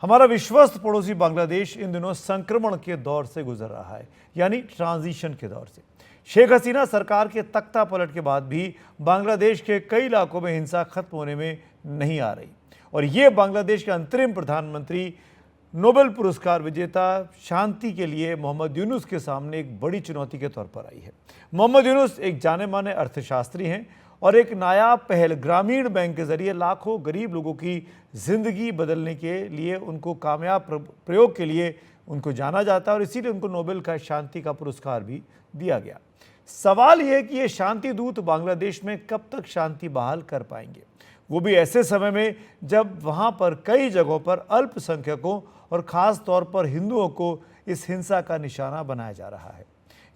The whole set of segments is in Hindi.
हमारा विश्वस्त पड़ोसी बांग्लादेश इन दिनों संक्रमण के दौर से गुजर रहा है, यानी ट्रांजिशन के दौर से। शेख हसीना सरकार के तख्ता पलट के बाद भी बांग्लादेश के कई इलाकों में हिंसा खत्म होने में नहीं आ रही, और ये बांग्लादेश के अंतरिम प्रधानमंत्री, नोबेल पुरस्कार विजेता शांति के लिए मोहम्मद यूनुस के सामने एक बड़ी चुनौती के तौर पर आई है। मोहम्मद यूनुस एक जाने माने अर्थशास्त्री हैं और एक नायाब पहल ग्रामीण बैंक के जरिए लाखों गरीब लोगों की जिंदगी बदलने के लिए, उनको कामयाब प्रयोग के लिए उनको जाना जाता है, और इसीलिए उनको नोबेल का शांति का पुरस्कार भी दिया गया। सवाल यह है कि ये शांति दूत बांग्लादेश में कब तक शांति बहाल कर पाएंगे, वो भी ऐसे समय में जब वहाँ पर कई जगहों पर अल्पसंख्यकों और ख़ास तौर पर हिंदुओं को इस हिंसा का निशाना बनाया जा रहा है।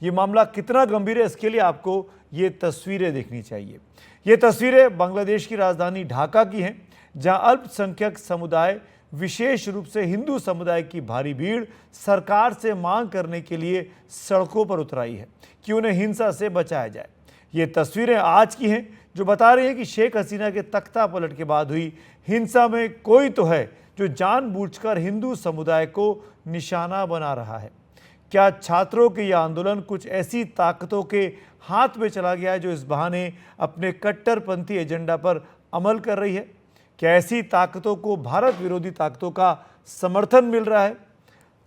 ये मामला कितना गंभीर है, इसके लिए आपको ये तस्वीरें देखनी चाहिए। ये तस्वीरें बांग्लादेश की राजधानी ढाका की हैं, जहां अल्पसंख्यक समुदाय, विशेष रूप से हिंदू समुदाय की भारी भीड़ सरकार से मांग करने के लिए सड़कों पर उतर आई है कि उन्हें हिंसा से बचाया जाए। ये तस्वीरें आज की हैं जो बता रही हैं कि शेख हसीना के तख्ता पलट के बाद हुई हिंसा में कोई तो है जो जानबूझकर हिंदू समुदाय को निशाना बना रहा है। क्या छात्रों के यह आंदोलन कुछ ऐसी ताकतों के हाथ में चला गया है जो इस बहाने अपने कट्टरपंथी एजेंडा पर अमल कर रही है? क्या ऐसी ताकतों को भारत विरोधी ताकतों का समर्थन मिल रहा है?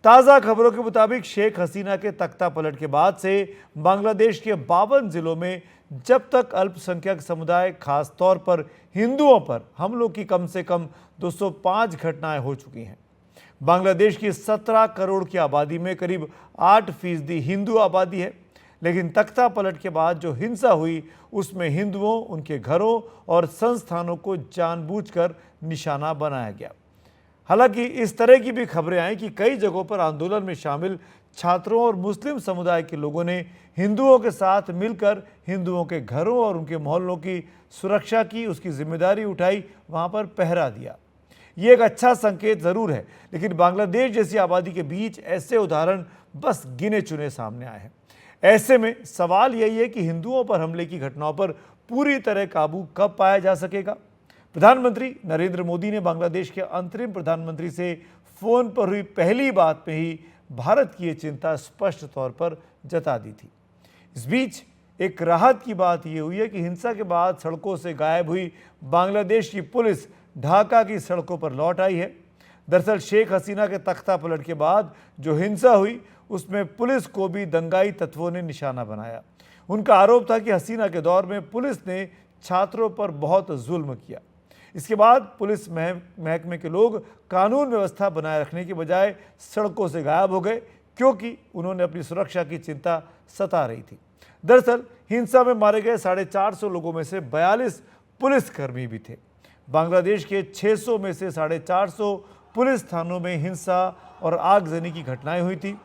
ताज़ा खबरों के मुताबिक शेख हसीना के तख्ता पलट के बाद से बांग्लादेश के 52 जिलों में जब तक अल्पसंख्यक समुदाय, खास तौर पर हिंदुओं पर हमलों की कम से कम 205 घटनाएं हो चुकी हैं। बांग्लादेश की 17 करोड़ की आबादी में करीब 8% हिंदू आबादी है, लेकिन तख्ता पलट के बाद जो हिंसा हुई उसमें हिंदुओं, उनके घरों और संस्थानों को जानबूझकर निशाना बनाया गया। हालांकि इस तरह की भी खबरें आई कि कई जगहों पर आंदोलन में शामिल छात्रों और मुस्लिम समुदाय के लोगों ने हिंदुओं के साथ मिलकर हिंदुओं के घरों और उनके मोहल्लों की सुरक्षा की, उसकी जिम्मेदारी उठाई, वहाँ पर पहरा दिया। ये एक अच्छा संकेत ज़रूर है, लेकिन बांग्लादेश जैसी आबादी के बीच ऐसे उदाहरण बस गिने चुने सामने आए हैं। ऐसे में सवाल यही है कि हिंदुओं पर हमले की घटनाओं पर पूरी तरह काबू कब पाया जा सकेगा? प्रधानमंत्री नरेंद्र मोदी ने बांग्लादेश के अंतरिम प्रधानमंत्री से फ़ोन पर हुई पहली बात में ही भारत की ये चिंता स्पष्ट तौर पर जता दी थी। इस बीच एक राहत की बात यह हुई है कि हिंसा के बाद सड़कों से गायब हुई बांग्लादेश की पुलिस ढाका की सड़कों पर लौट आई है। दरअसल शेख हसीना के तख्ता पलट के बाद जो हिंसा हुई उसमें पुलिस को भी दंगाई तत्वों ने निशाना बनाया। उनका आरोप था कि हसीना के दौर में पुलिस ने छात्रों पर बहुत जुल्म किया। इसके बाद पुलिस महकमे के लोग कानून व्यवस्था बनाए रखने के बजाय सड़कों से गायब हो गए, क्योंकि उन्होंने अपनी सुरक्षा की चिंता सता रही थी। दरअसल हिंसा में मारे गए 450 लोगों में से 42 पुलिसकर्मी भी थे। बांग्लादेश के 600 में से 450 पुलिस थानों में हिंसा और आगजनी की घटनाएं हुई थी।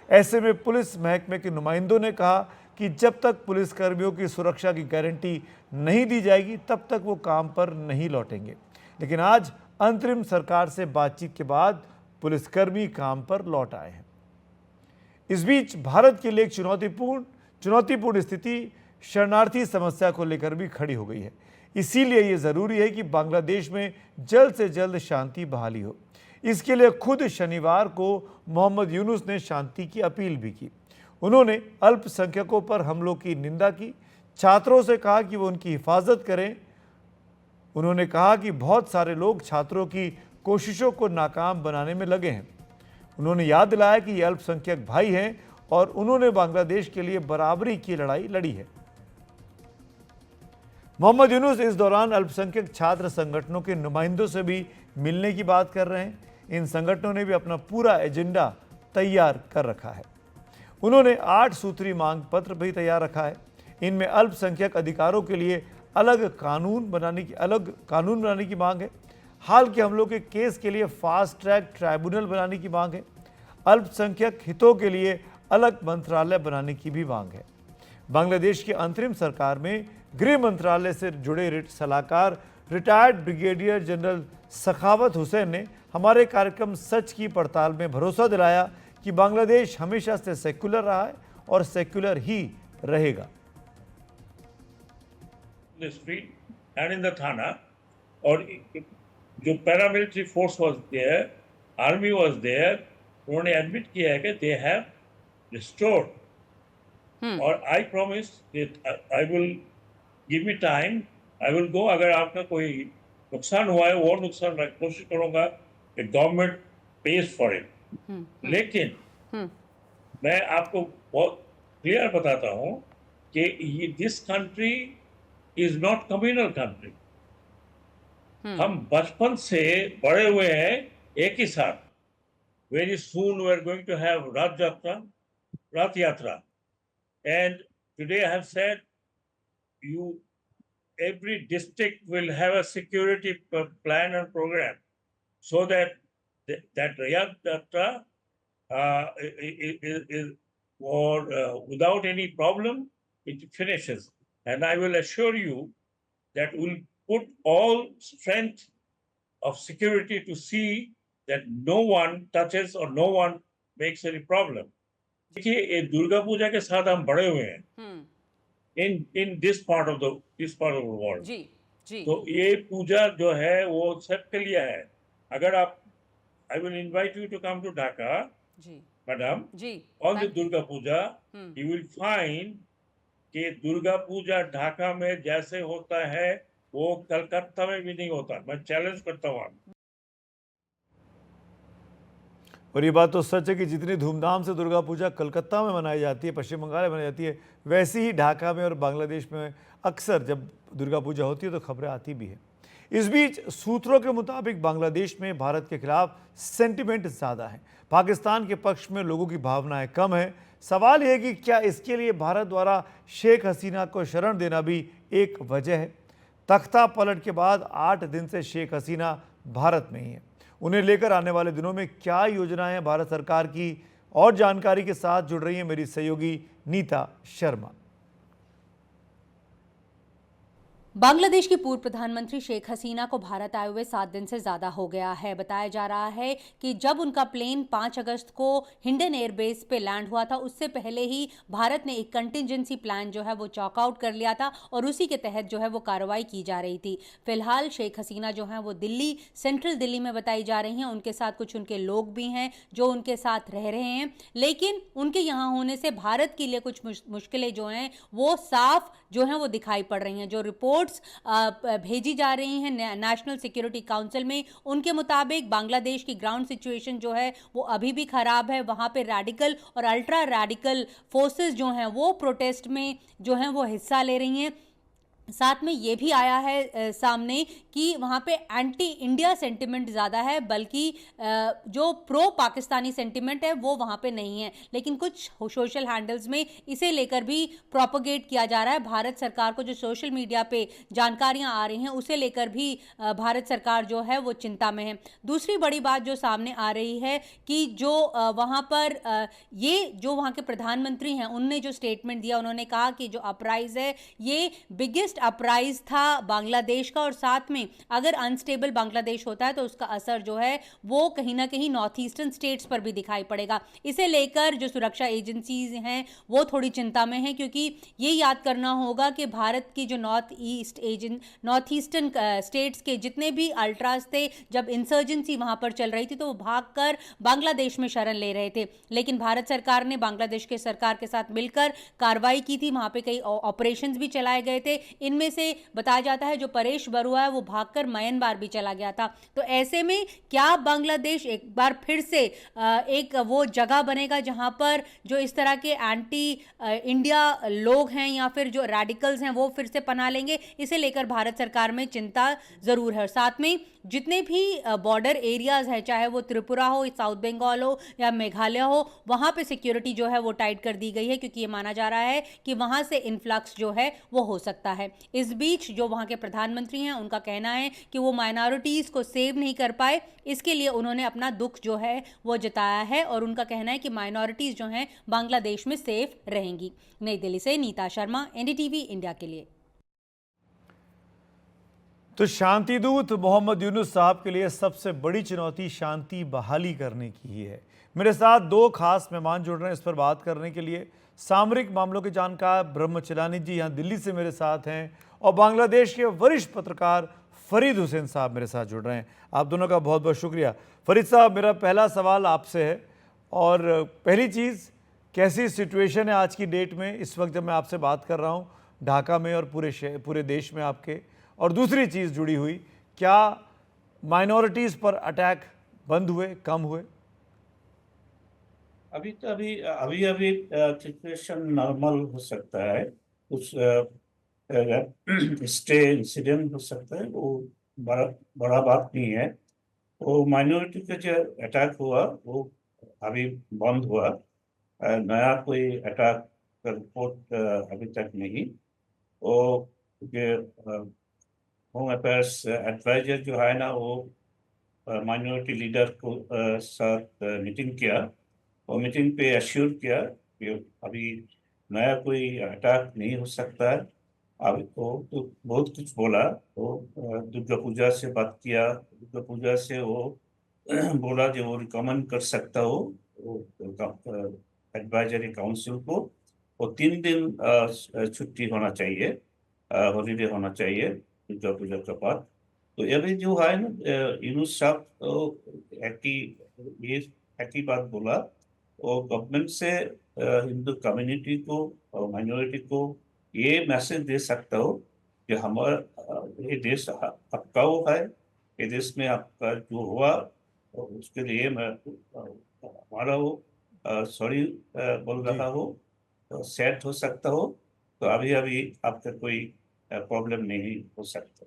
ऐसे में पुलिस महकमे के नुमाइंदों ने कहा कि जब तक पुलिसकर्मियों की सुरक्षा की गारंटी नहीं दी जाएगी तब तक वो काम पर नहीं लौटेंगे। लेकिन आज अंतरिम सरकार से बातचीत के बाद पुलिसकर्मी काम पर लौट आए हैं। इस बीच भारत के लिए एक चुनौतीपूर्ण स्थिति शरणार्थी समस्या को लेकर भी खड़ी हो गई है। इसीलिए ये ज़रूरी है कि बांग्लादेश में जल्द से जल्द शांति बहाली हो। इसके लिए खुद शनिवार को मोहम्मद यूनुस ने शांति की अपील भी की। उन्होंने अल्पसंख्यकों पर हमलों की निंदा की, छात्रों से कहा कि वो उनकी हिफाजत करें। उन्होंने कहा कि बहुत सारे लोग छात्रों की कोशिशों को नाकाम बनाने में लगे हैं। उन्होंने याद दिलाया कि ये अल्पसंख्यक भाई हैं और उन्होंने बांग्लादेश के लिए बराबरी की लड़ाई लड़ी है। मोहम्मद यूनुस इस दौरान अल्पसंख्यक छात्र संगठनों के नुमाइंदों से भी मिलने की बात कर रहे हैं। इन संगठनों ने भी अपना पूरा एजेंडा तैयार कर रखा है। उन्होंने 8 सूत्री मांग पत्र भी तैयार रखा है। इनमें अल्पसंख्यक अधिकारों के लिए अलग कानून बनाने की मांग है। हाल के हमलों के केस के लिए फास्ट ट्रैक ट्राइब्यूनल बनाने की मांग है। अल्पसंख्यक हितों के लिए अलग मंत्रालय बनाने की भी मांग है। बांग्लादेश की अंतरिम सरकार में गृह मंत्रालय से जुड़े सलाहकार रिटायर्ड ब्रिगेडियर जनरल सखावत हुसैन ने हमारे कार्यक्रम सच की पड़ताल में भरोसा दिलाया कि बांग्लादेश हमेशा से सेक्युलर रहा है और सेक्युलर ही रहेगा। and in the Thana, or जो paramilitary force was there, army was there, उन्होंने एडमिट किया है कि दे हैव रिस्टोर्ड। और I promise I will give me time, I will go. अगर आपका कोई नुकसान हुआ है और नुकसान कोशिश करूंगा कि गवर्नमेंट पेज फॉर इट। लेकिन मैं आपको बहुत क्लियर बताता हूं कि this country is not communal country. हम बचपन से बड़े हुए हैं एक ही साथ। Very soon we are going to have rath yatra, and today I have said you every district will have a security plan and program so that that Rath Yatra is or without any problem it finishes. And I will assure you that we'll put all strength of security to see that no one touches or no one makes any problem. देखिए, ये दुर्गा पूजा के साथ हम बड़े हुए हैं in this part of the world. जी जी। तो ये पूजा जो है वो सबके लिए है। अगर आप, I will invite you to come to Dhaka, ji madam, ji, on the Durga Puja, you will find कि दुर्गा पूजा ढाका में जैसे होता है वो कलकत्ता में भी नहीं होता। मैं चैलेंज करता हूँ। और ये बात तो सच है कि जितनी धूमधाम से दुर्गा पूजा कलकत्ता में मनाई जाती है, पश्चिम बंगाल में मनाई जाती है, वैसी ही ढाका में और बांग्लादेश में अक्सर जब दुर्गा पूजा होती है तो खबरें आती भी हैं। इस बीच सूत्रों के मुताबिक बांग्लादेश में भारत के खिलाफ सेंटिमेंट ज़्यादा है, पाकिस्तान के पक्ष में लोगों की भावनाएं कम है। सवाल यह है कि क्या इसके लिए भारत द्वारा शेख हसीना को शरण देना भी एक वजह है? तख्ता पलट के बाद 8 दिन से शेख हसीना भारत में ही है। उन्हें लेकर आने वाले दिनों में क्या योजनाएं हैं भारत सरकार की, और जानकारी के साथ जुड़ रही है मेरी सहयोगी नीता शर्मा। बांग्लादेश की पूर्व प्रधानमंत्री शेख हसीना को भारत आए हुए 7 दिन से ज़्यादा हो गया है। बताया जा रहा है कि जब उनका प्लेन 5 अगस्त को हिंडन एयरबेस पे लैंड हुआ था, उससे पहले ही भारत ने एक कंटिजेंसी प्लान जो है वो चॉकआउट कर लिया था और उसी के तहत जो है वो कार्रवाई की जा रही थी। फिलहाल शेख हसीना जो है वो दिल्ली, सेंट्रल दिल्ली में बताई जा रही हैं। उनके साथ कुछ उनके लोग भी हैं जो उनके साथ रह रहे हैं, लेकिन उनके यहाँ होने से भारत के लिए कुछ मुश्किलें जो हैं वो साफ जो हैं वो दिखाई पड़ रही हैं। जो रिपोर्ट्स भेजी जा रही हैं नेशनल सिक्योरिटी काउंसिल में, उनके मुताबिक बांग्लादेश की ग्राउंड सिचुएशन जो है वो अभी भी खराब है। वहां पे रेडिकल और अल्ट्रा रेडिकल फोर्सेस जो हैं वो प्रोटेस्ट में जो हैं वो हिस्सा ले रही हैं। साथ में ये भी आया है सामने कि वहाँ पे एंटी इंडिया सेंटिमेंट ज़्यादा है, बल्कि जो प्रो पाकिस्तानी सेंटिमेंट है वो वहाँ पे नहीं है। लेकिन कुछ सोशल हैंडल्स में इसे लेकर भी प्रोपोगेट किया जा रहा है। भारत सरकार को जो सोशल मीडिया पे जानकारियाँ आ रही हैं उसे लेकर भी भारत सरकार जो है वो चिंता में है। दूसरी बड़ी बात जो सामने आ रही है कि जो वहाँ पर ये जो वहाँ के प्रधानमंत्री हैं उनने जो स्टेटमेंट दिया, उन्होंने कहा कि जो अपराइज है ये बिगेस्ट अपराइज था बांग्लादेश का, और साथ में अगर अनस्टेबल बांग्लादेश होता है तो उसका असर जो है वो कहीं ना कहीं नॉर्थ ईस्टर्न स्टेट्स पर भी दिखाई पड़ेगा। इसे लेकर जो सुरक्षा एजेंसीज हैं वो थोड़ी चिंता में हैं, क्योंकि ये याद करना होगा कि भारत की जो नॉर्थ ईस्टर्न स्टेट्स के जितने भी अल्ट्रास थे, जब इंसर्जेंसी वहां पर चल रही थी तो वो भागकर बांग्लादेश में शरण ले रहे थे। लेकिन भारत सरकार ने बांग्लादेश के सरकार के साथ मिलकर कार्रवाई की थी, वहां पे कई ऑपरेशंस भी चलाए गए थे। इनमें से बताया जाता है जो परेश बरुआ है वो भागकर म्यांमार भी चला गया था। तो ऐसे में क्या बांग्लादेश एक बार फिर से एक वो जगह बनेगा जहां पर जो इस तरह के एंटी इंडिया लोग हैं या फिर जो रेडिकल्स हैं वो फिर से पनाह लेंगे? इसे लेकर भारत सरकार में चिंता जरूर है। और साथ में जितने भी बॉर्डर एरियाज है, चाहे वो त्रिपुरा हो, साउथ बंगाल हो या मेघालय हो, वहां पे सिक्योरिटी जो है वो टाइट कर दी गई है, क्योंकि ये माना जा रहा है कि वहां से इन्फ्लक्स जो है वो हो सकता है। इस बीच जो वहां के प्रधानमंत्री हैं उनका कहना है कि वो माइनॉरिटीज को सेव नहीं कर पाए, इसके लिए उन्होंने अपना दुख जो है वो जताया है और उनका कहना है कि माइनॉरिटीज जो हैं बांग्लादेश में सेफ रहेंगी। नई दिल्ली से नीता शर्मा, एनडीटीवी इंडिया के लिए। तो शांति दूत मोहम्मद यूनुस साहब के लिए सबसे बड़ी चुनौती शांति बहाली करने की ही है। मेरे साथ 2 खास मेहमान जुड़ रहे हैं इस पर बात करने के लिए। सामरिक मामलों के जानकार ब्रह्म चिलानी जी यहाँ दिल्ली से मेरे साथ हैं, और बांग्लादेश के वरिष्ठ पत्रकार फरीद हुसैन साहब मेरे साथ जुड़ रहे हैं। आप दोनों का बहुत बहुत शुक्रिया। फरीद साहब, मेरा पहला सवाल आपसे है, और पहली चीज़, कैसी सिचुएशन है आज की डेट में, इस वक्त जब मैं आपसे बात कर रहा हूँ ढाका में और पूरे देश में आपके? और दूसरी चीज़ जुड़ी हुई, क्या माइनॉरिटीज़ पर अटैक बंद हुए, कम हुए? अभी तो अभी अभी सिचुएशन नॉर्मल हो सकता है। कुछ स्टे इंसिडेंट हो सकता है, वो बड़ा बड़ा बात नहीं है। वो माइनॉरिटी का जो अटैक हुआ वो अभी बंद हुआ। नया कोई अटैक का रिपोर्ट अभी तक नहीं। वो होम अफेयर्स एडवाइजर जो है ना, वो माइनॉरिटी लीडर को साथ मीटिंग किया, और मीटिंग पे एश्योर किया कि अभी नया कोई अटैक नहीं हो सकता है। अभी तो बहुत कुछ बोला। वो दुर्गा पूजा से बात किया, दुर्गा पूजा से वो बोला जो वो रिकमेंड कर सकता हो एडवाइजरी काउंसिल को, वो 3 दिन छुट्टी होना चाहिए, हॉलीडे होना चाहिए दुर्गा पूजा के बाद। तो ये भी जो है ना, यूनुस साहब ये एक ही बात बोला, और गवर्नमेंट से हिंदू कम्युनिटी को और माइनॉरिटी को ये मैसेज दे सकता हो कि हमारा ये देश आपका वो है, ये देश में आपका जो हुआ उसके लिए मैं हमारा वो सॉरी बोल रहा हो, सेट हो सकता हो। तो अभी अभी आपका कोई प्रॉब्लम नहीं हो सकता।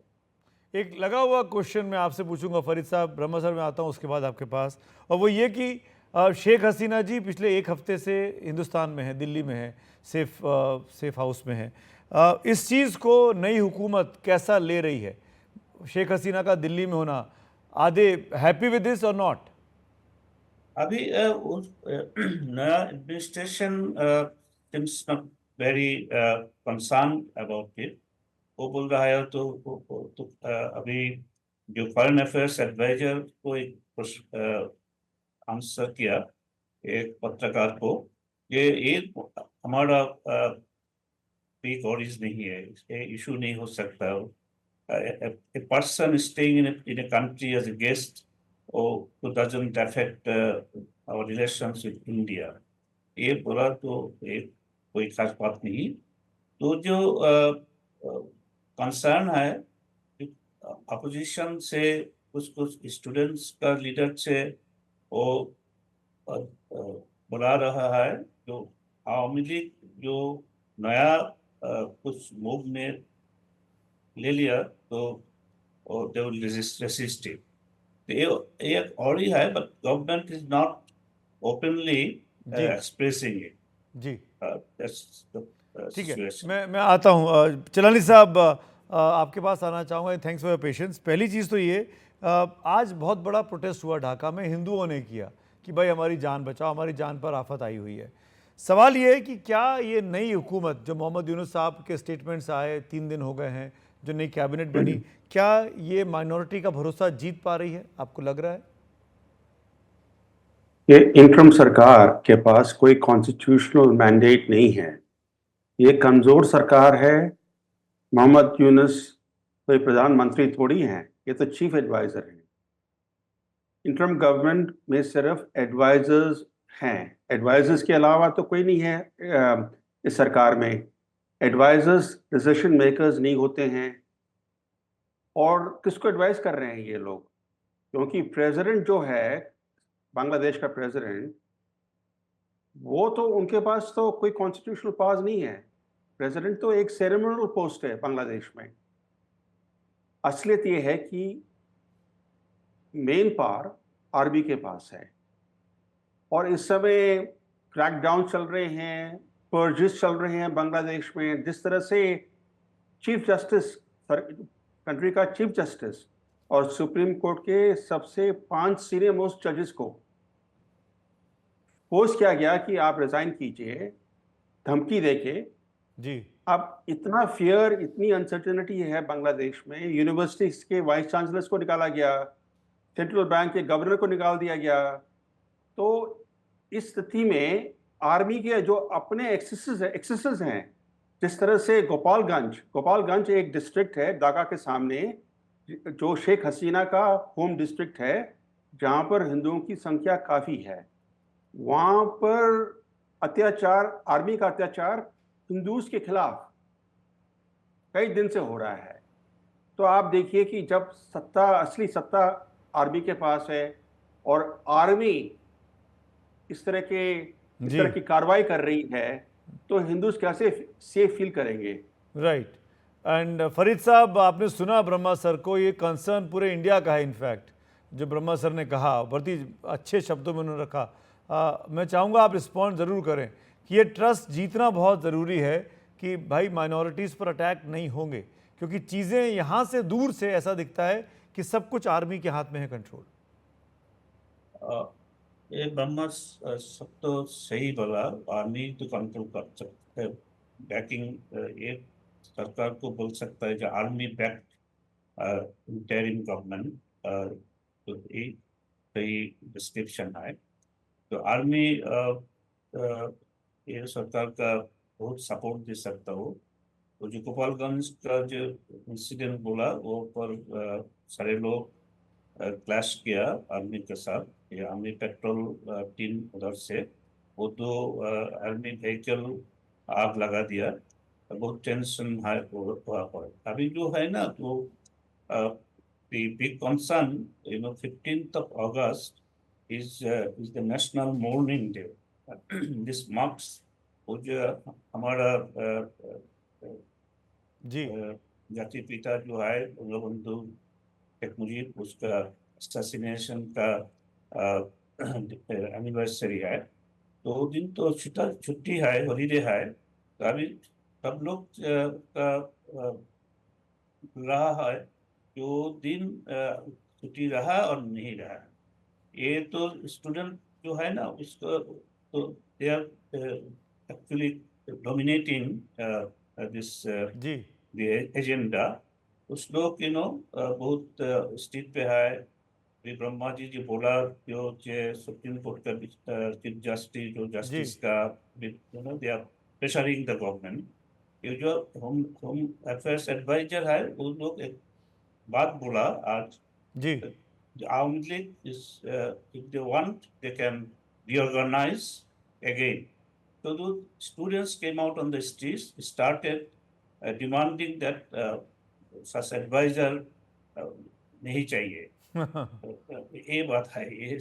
एक लगा हुआ क्वेश्चन मैं आपसे पूछूंगा फरीद साहब, ब्रह्मा सर, मैं आता हूं उसके बाद आपके पास, और वो ये कि शेख हसीना जी पिछले एक हफ्ते से हिंदुस्तान में है, दिल्ली में है, सेफ हाउस में है। इस चीज़ को नई हुकूमत कैसा ले रही है, शेख हसीना का दिल्ली में होना? Are they happy with this और नॉट? अभी नया administration seems not very concern about it. वो बोल रहा है तो अभी जो फॉरेन अफेयर्स एडवाइजर को एक आंसर किया एक पत्रकार को, ये हमारा बिग ऑरिज नहीं है, ये इशू नहीं हो सकता। A person staying in a country as a guest or who doesn't affect our relations with India, ये बोला तो एक कोई खास बात नहीं। तो जो कंसर्न है अपोजिशन से, कुछ स्टूडेंट्स का लीडर से, वो बुला रहा है जो आवामी लीग जो नया कुछ मूव ने ले लिया, तो दे विल रेसिस्ट इट। ये एक और ही है, but government is not openly जी। Expressing it. जी, ठीक है, सिचुएशन। मैं आता हूँ। चलानी साहब, आपके पास आना चाहूँगा। Thanks for your patience. पहली चीज़ तो ये, आज बहुत बड़ा प्रोटेस्ट हुआ ढाका में, हिंदुओं ने किया कि भाई हमारी जान बचाओ, हमारी जान पर आफत आई हुई है। सवाल ये है कि क्या ये नई हुकूमत, जो मोहम्मद यूनुस साहब के स्टेटमेंट्स आए, 3 दिन हो गए हैं, जो नई कैबिनेट बनी, क्या ये माइनॉरिटी का भरोसा जीत पा रही है, आपको लग रहा है? ये इंटरम सरकार के पास कोई कॉन्स्टिट्यूशनल मैंडेट नहीं है। ये कमजोर सरकार है। मोहम्मद यूनुस कोई प्रधानमंत्री थोड़ी हैं, ये तो चीफ एडवाइजर हैं। इंटरम गवर्नमेंट में सिर्फ एडवाइजर्स हैं। एडवाइजर्स के अलावा तो कोई नहीं है इस सरकार में। एडवाइजर्स डिसीजन मेकर्स नहीं होते हैं। और किसको एडवाइस कर रहे हैं ये लोग? क्योंकि प्रेसिडेंट जो है, बांग्लादेश का प्रेसिडेंट, वो तो उनके पास तो कोई कॉन्स्टिट्यूशनल पावर नहीं है। प्रेसिडेंट तो एक सेरेमोनियल पोस्ट है बांग्लादेश में। असलियत ये है कि मेन पावर आर्मी के पास है, और इस समय क्रैकडाउन चल रहे हैं, पर्जेस चल रहे हैं बांग्लादेश में। जिस तरह से चीफ जस्टिस, कंट्री का चीफ जस्टिस और सुप्रीम कोर्ट के सबसे 5 सीनियर मोस्ट जजेस को फोर्स किया गया कि आप रिजाइन कीजिए, धमकी देके। जी। अब इतना फियर, इतनी अनसर्टेनिटी है बांग्लादेश में। यूनिवर्सिटीज के वाइस चांसलर्स को निकाला गया, सेंट्रल बैंक के गवर्नर को निकाल दिया गया। तो इस स्थिति में आर्मी के जो अपने एक्सेसेस हैं, जिस तरह से गोपालगंज एक डिस्ट्रिक्ट है ढाका के सामने, जो शेख हसीना का होम डिस्ट्रिक्ट है, जहाँ पर हिंदुओं की संख्या काफ़ी है, वहाँ पर अत्याचार, आर्मी का अत्याचार हिंदूज के खिलाफ कई दिन से हो रहा है। तो आप देखिए कि जब सत्ता, असली सत्ता आर्मी के पास है और आर्मी इस तरह जी की कार्रवाई कर रही है, तो हिंदूज कैसे सेफ फील करेंगे? राइट। एंड फरीद साहब, आपने सुना ब्रह्मा सर को, ये कंसर्न पूरे इंडिया का है। इनफैक्ट जो ब्रह्मा सर ने कहा, बहुत ही अच्छे शब्दों में उन्होंने रखा। मैं चाहूँगा आप रिस्पॉन्ड ज़रूर करें कि ये ट्रस्ट जीतना बहुत ज़रूरी है कि भाई माइनॉरिटीज़ पर अटैक नहीं होंगे, क्योंकि चीज़ें यहाँ से दूर से ऐसा दिखता है कि सब कुछ आर्मी के हाथ में है कंट्रोल। ये ब्रह्मा सब तो सही बोला, आर्मी तो कंट्रोल कर सकते है, बैकिंग ये सरकार को बोल सकता है कि आर्मी बैक्ड इंटरिम गवर्नमेंट, तो ये सही डिस्क्रिप्शन है। तो आर्मी ये सरकार का बहुत सपोर्ट दे सकता हो। तो जो गोपालगंज का जो इंसिडेंट बोला, वो पर सारे लोग क्लैश किया आर्मी के साथ। ये आर्मी पेट्रोल टीम उधर से वो दो आर्मी व्हीकल आग लगा दिया, बहुत टेंशन है हुआ पर। अभी जो है ना, तो big concern, 15th of August is the national mourning day. This marks वो जो हमारा जी जाति पिता जो है बंधु शेख मुजीब, उसका असैसिनेशन का एनिवर्सरी है। तो वो दिन तो छुट्टी है, हॉलीडे है। तो अभी सब लोग का रहा है जो दिन छुट्टी रहा और नहीं रहा। ये तो स्टूडेंट जो है ना, उसको तो they are actually dominating this G agenda. कुछ लोग बहुत स्थित पे है। अभी ब्रह्मा जी जो बोला, जो सुप्रीम कोर्ट का चीफ जस्टिस, जो जी जस्टिस का they are pressuring the government. ये जो होम अफेयर्स एडवाइजर है, वो लोग एक बात बोला आज, जी the Army League is, if they want, they can reorganize again. So the students came out on the streets, started demanding that such advisor नहीं चाहिए। ये बात है, ये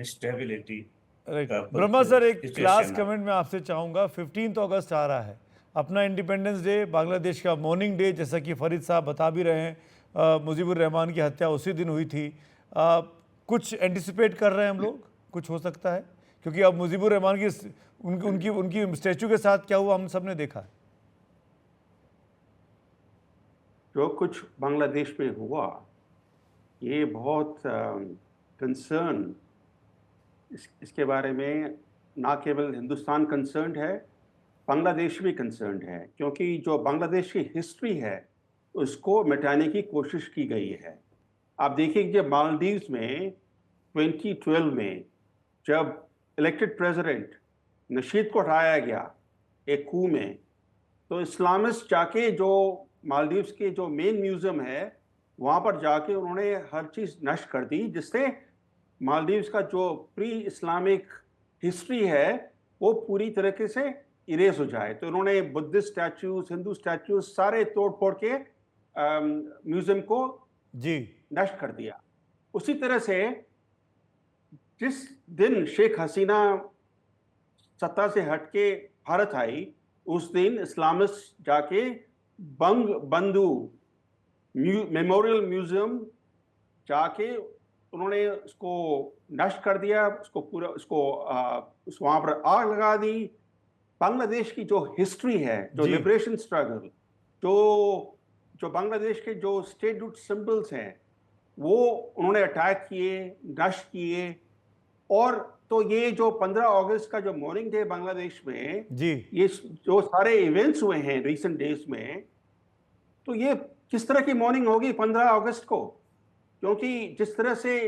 स्टेबिलिटी राइट। का ब्रह्मा सर, एक क्लास सिचुएशन है। कमेंट में आपसे चाहूँगा, 15 अगस्त आ रहा है, अपना इंडिपेंडेंस डे, बांग्लादेश का मॉर्निंग डे, जैसा कि फरीद साहब बता भी रहे हैं। मुजीबुर रहमान की हत्या उसी दिन हुई थी। कुछ एंटिसिपेट कर रहे हैं हम लोग, कुछ हो सकता है? क्योंकि अब मुजीबुर रहमान की उनकी उनकी स्टैचू के साथ क्या हुआ हम सब ने देखा है। जो कुछ बांग्लादेश में हुआ, ये बहुत कंसर्न, इसके बारे में ना केवल हिंदुस्तान कंसर्न्ड है, बांग्लादेश भी कंसर्न्ड है, क्योंकि जो बांग्लादेश की हिस्ट्री है उसको मिटाने की कोशिश की गई है। आप देखिए कि जब मालदीव्स में 2012 में जब इलेक्टेड प्रेसिडेंट नशीद को हटाया गया एक कू में, तो इस्लामिस्ट जाके जो मालदीव्स के जो मेन म्यूजियम है वहाँ पर जाके उन्होंने हर चीज़ नष्ट कर दी, जिससे मालदीव्स का जो प्री इस्लामिक हिस्ट्री है वो पूरी तरीके से इरेज हो जाए। तो उन्होंने बुद्धिस्ट स्टैचूज, हिंदू स्टैचूज सारे तोड़ फोड़ के म्यूजियम को जी नष्ट कर दिया। उसी तरह से जिस दिन शेख हसीना सत्ता से हटके भारत आई, उस दिन इस्लामिस्ट जाके बंग बंधु मेमोरियल म्यूजियम जाके उन्होंने उसको नष्ट कर दिया, उसको पूरा वहाँ पर आग लगा दी। बांग्लादेश की जो हिस्ट्री है, जो जी। लिबरेशन स्ट्रगल, जो बांग्लादेश के जो स्टेटहुड सिंबल्स हैं, वो उन्होंने अटैक किए, नष्ट किए। और तो ये जो 15 अगस्त का जो मॉर्निंग डे बांग्लादेश में, जी ये जो सारे इवेंट्स हुए हैं रिसेंट डेज में, तो ये किस तरह की मॉर्निंग होगी 15 अगस्त को? क्योंकि जिस तरह से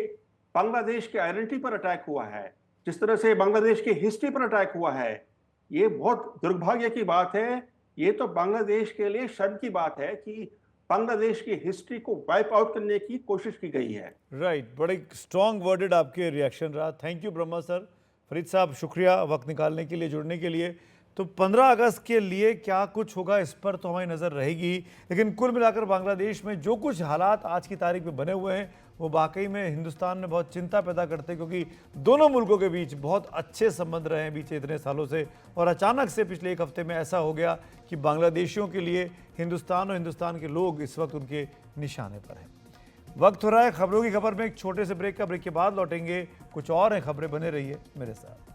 बांग्लादेश के आइडेंटिटी पर अटैक हुआ है, जिस तरह से बांग्लादेश की हिस्ट्री पर अटैक हुआ है, ये बहुत दुर्भाग्य की बात है। ये तो बांग्लादेश के लिए शर्म की बात है कि बांग्लादेश की हिस्ट्री को वाइप आउट करने की कोशिश की गई है। राइट, बड़े स्ट्रॉन्ग वर्डेड आपके रिएक्शन रहा। Thank you Brahma sir. Farid साहब शुक्रिया वक्त निकालने के लिए, जुड़ने के लिए। तो 15 अगस्त के लिए क्या कुछ होगा इस पर तो हमारी नज़र रहेगी, लेकिन कुल मिलाकर बांग्लादेश में जो कुछ हालात आज की तारीख में बने हुए हैं वो वाकई में हिंदुस्तान में बहुत चिंता पैदा करते हैं, क्योंकि दोनों मुल्कों के बीच बहुत अच्छे संबंध रहे हैं बीते इतने सालों से, और अचानक से पिछले एक हफ्ते में ऐसा हो गया कि बांग्लादेशियों के लिए हिंदुस्तान और हिंदुस्तान के लोग इस वक्त उनके निशाने पर हैं। वक्त हो रहा है खबरों की खबर में एक छोटे से ब्रेक का। ब्रेक के बाद लौटेंगे, कुछ और हैं खबरें, बने रहिए मेरे साथ।